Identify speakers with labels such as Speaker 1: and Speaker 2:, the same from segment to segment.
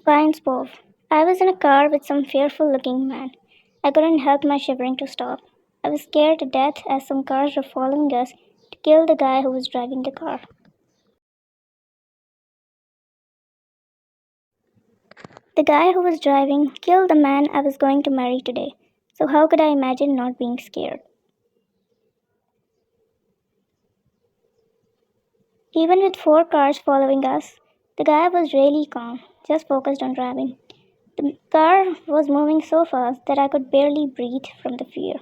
Speaker 1: Fine spove. I was in a car with some fearful looking man. I couldn't help my shivering to stop. I was scared to death as some cars were following us to kill the guy who was driving the car. The guy who was driving killed the man I was going to marry today. So how could I imagine not being scared? Even with four cars following us, the guy was really calm, just focused on driving. The car was moving so fast that I could barely breathe from the fear.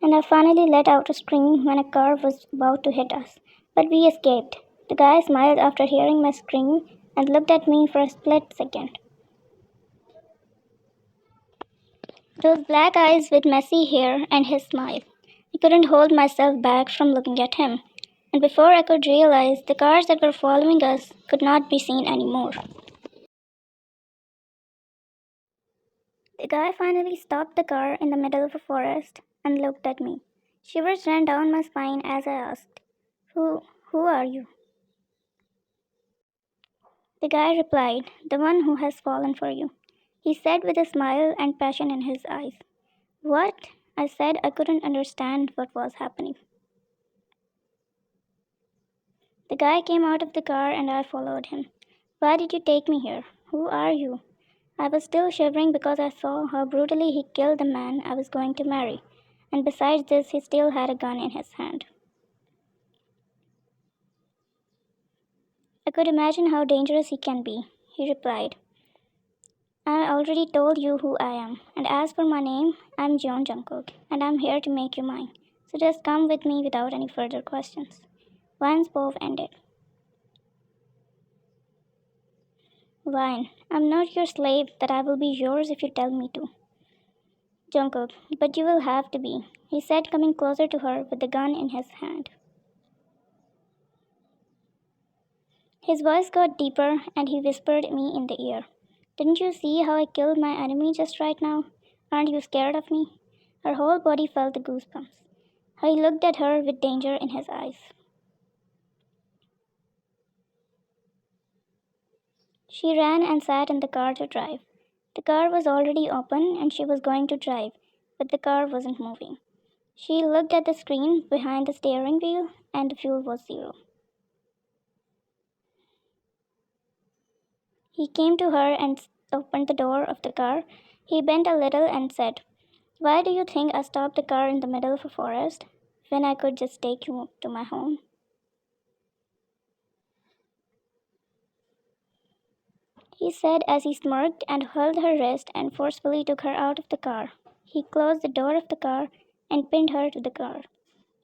Speaker 1: And I finally let out a scream when a car was about to hit us. But we escaped. The guy smiled after hearing my scream and looked at me for a split second. Those black eyes with messy hair and his smile. I couldn't hold myself back from looking at him. And before I could realize, the cars that were following us could not be seen anymore. The guy finally stopped the car in the middle of a forest and looked at me. Shivers ran down my spine as I asked, Who are you? The guy replied, The one who has fallen for you. He said with a smile and passion in his eyes. What? I said I couldn't understand what was happening. The guy came out of the car and I followed him. Why did you take me here? Who are you? I was still shivering because I saw how brutally he killed the man I was going to marry. And besides this, he still had a gun in his hand. I could imagine how dangerous he can be, he replied. I already told you who I am, and as for my name, I'm John Jungkook, and I'm here to make you mine. So just come with me without any further questions. Vine's pove ended. Vine, I'm not your slave, that I will be yours if you tell me to. Jungkook, but you will have to be, he said, coming closer to her with the gun in his hand. His voice got deeper, and he whispered me in the ear. Didn't you see how I killed my enemy just right now? Aren't you scared of me? Her whole body felt the goosebumps. He looked at her with danger in his eyes. She ran and sat in the car to drive. The car was already open and she was going to drive, but the car wasn't moving. She looked at the screen behind the steering wheel and the fuel was zero. He came to her and opened the door of the car. He bent a little and said, Why do you think I stopped the car in the middle of a forest when I could just take you to my home? He said as he smirked and held her wrist and forcefully took her out of the car. He closed the door of the car and pinned her to the car.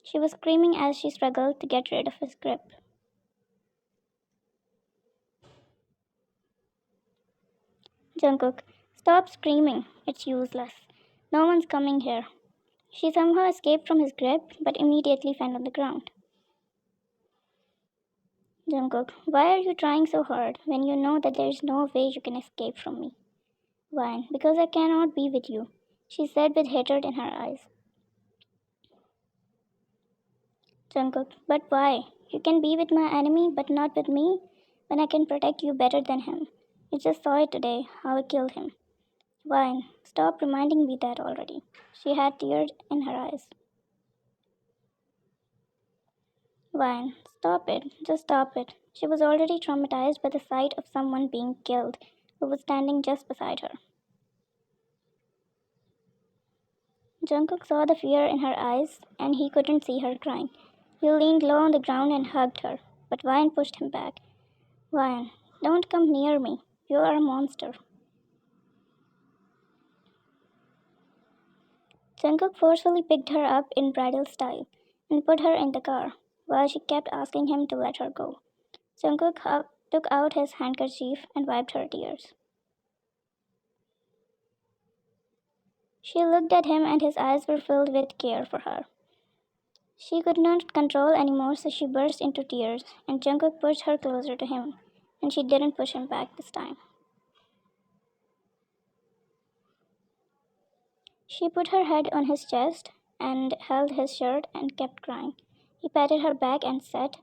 Speaker 1: She was screaming as she struggled to get rid of his grip. Jungkook, stop screaming. It's useless. No one's coming here. She somehow escaped from his grip but immediately fell on the ground. Jungkook, why are you trying so hard when you know that there is no way you can escape from me? Why? Because I cannot be with you, she said with hatred in her eyes. Jungkook, but why? You can be with my enemy but not with me when I can protect you better than him. You just saw it today, how I killed him. Why? Stop reminding me that already. She had tears in her eyes. Why? Stop it. Just stop it. She was already traumatized by the sight of someone being killed who was standing just beside her. Jungkook saw the fear in her eyes and he couldn't see her crying. He leaned low on the ground and hugged her, but Vine pushed him back. Vine, don't come near me. You are a monster. Jungkook forcefully picked her up in bridal style and put her in the car, while she kept asking him to let her go. Jungkook took out his handkerchief and wiped her tears. She looked at him and his eyes were filled with care for her. She could not control anymore, so she burst into tears, and Jungkook pushed her closer to him, and she didn't push him back this time. She put her head on his chest and held his shirt and kept crying. He patted her back and said,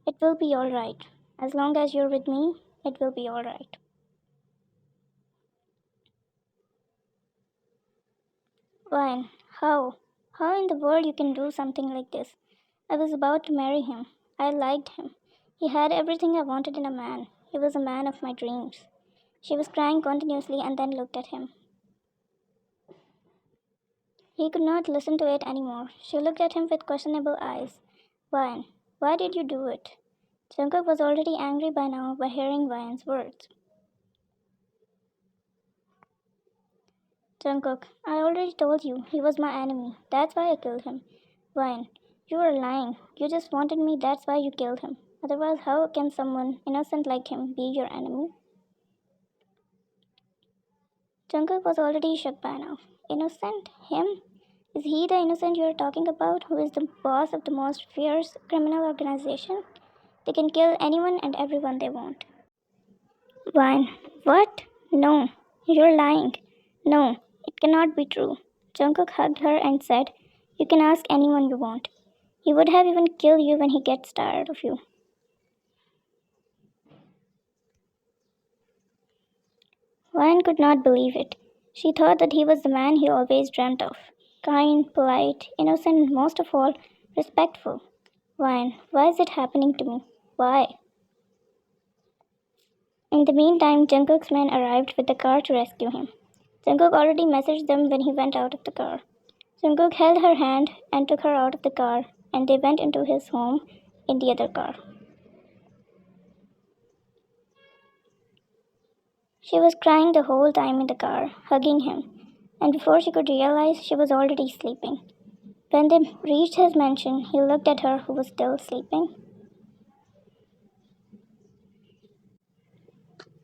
Speaker 1: "It will be all right. As long as you're with me, it will be all right." Why? How? How in the world you can do something like this? I was about to marry him. I liked him. He had everything I wanted in a man. He was a man of my dreams. She was crying continuously and then looked at him. He could not listen to it anymore. She looked at him with questionable eyes. Why? Why did you do it? Jungkook was already angry by now by hearing Ryan's words. Jungkook, I already told you he was my enemy. That's why I killed him. Ryan, you are lying. You just wanted me, that's why you killed him. Otherwise, how can someone innocent like him be your enemy? Jungkook was already shook by now. Innocent? Him? Is he the innocent you are talking about, who is the boss of the most fierce criminal organization? They can kill anyone and everyone they want. Wine. What? No. You're lying. No, it cannot be true. Jungkook hugged her and said, "You can ask anyone you want. He would have even killed you when he gets tired of you." Ryan could not believe it. She thought that he was the man he always dreamt of. Kind, polite, innocent, and most of all, respectful. Ryan, why is it happening to me? Why? In the meantime, Jungkook's men arrived with the car to rescue him. Jungkook already messaged them when he went out of the car. Jungkook held her hand and took her out of the car, and they went into his home in the other car. She was crying the whole time in the car, hugging him, and before she could realize, she was already sleeping. When they reached his mansion, he looked at her, who was still sleeping.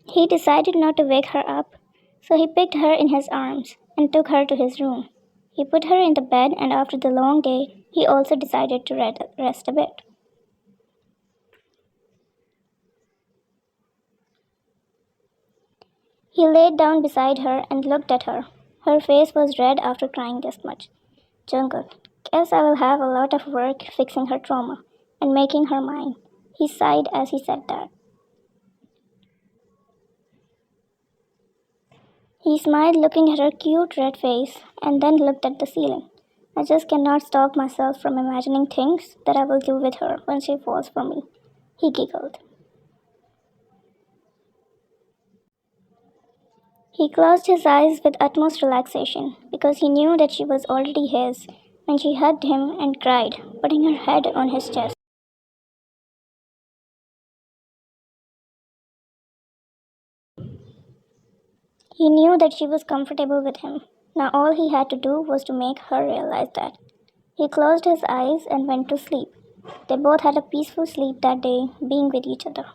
Speaker 1: He decided not to wake her up, so he picked her in his arms and took her to his room. He put her in the bed, and after the long day, he also decided to rest a bit. He laid down beside her and looked at her. Her face was red after crying this much. Jungkook, guess I will have a lot of work fixing her trauma and making her mine. He sighed as he said that. He smiled, looking at her cute red face, and then looked at the ceiling. I just cannot stop myself from imagining things that I will do with her when she falls for me. He giggled. He closed his eyes with utmost relaxation because he knew that she was already his when she hugged him and cried, putting her head on his chest. He knew that she was comfortable with him. Now all he had to do was to make her realize that. He closed his eyes and went to sleep. They both had a peaceful sleep that day, being with each other.